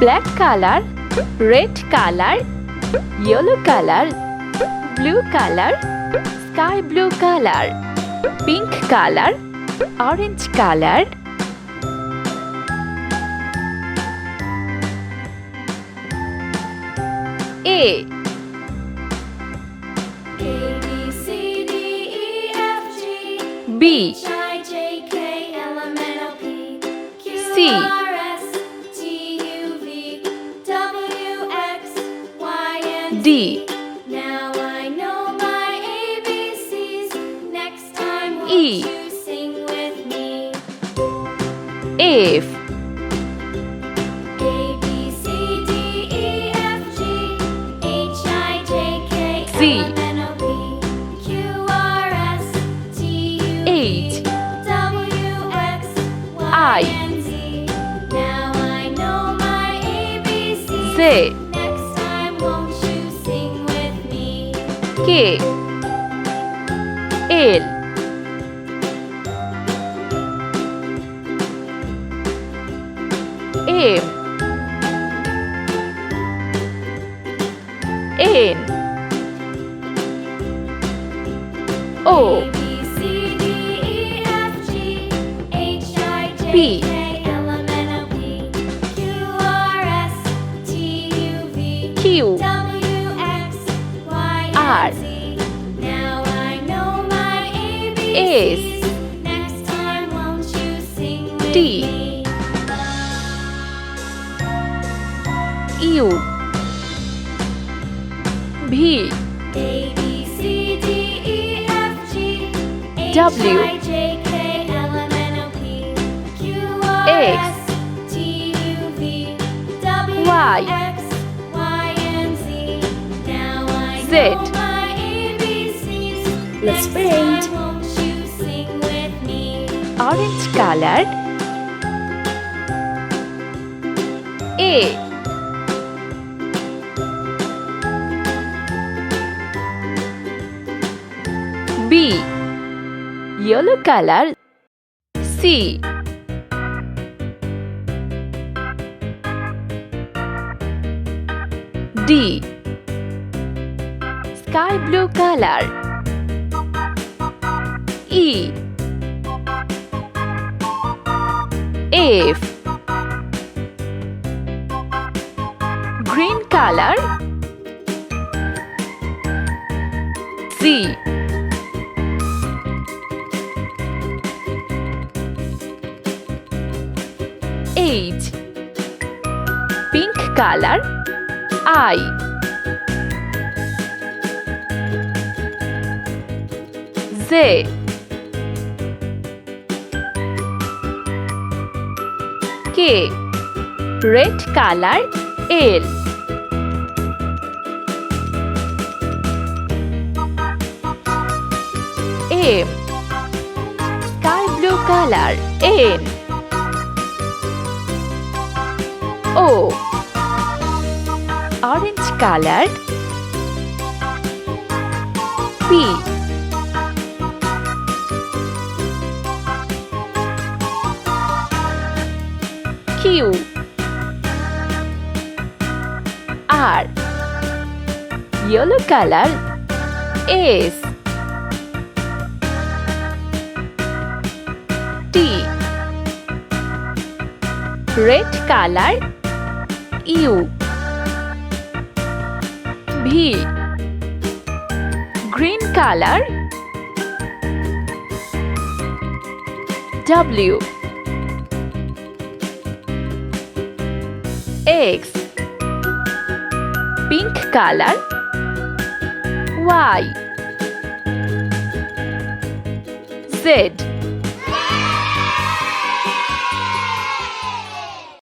black color, red color, yellow color, blue color, sky blue color, pink color, orange color, A B C D. Now I know my ABCs. Next time, won't E. you sing with me? F A B C D E F G H I J K Z. L M N O P Q R S T U V H W X I Y and Z. Now I know my ABCs. Z. Next time, won't you sing with me? K L M N O A B C D E F G H I J P. K L M N O P Q R S T U V Q W X Y R. and Z. Now I know my S. ABCs. Next time, won't you sing with T. me? U V A B C D E F G H W. I J K L M N O P Q R X. S T U V W Y. X Y and Z. Now I Z. know my ABCs. Let's Next paint. time, won't you sing with me? orange color A B yellow color C D sky blue color E F green color Z H pink color I Z K red color L M sky blue color N O orange color P Q R yellow color S T red color U V green color W X pink color Y Z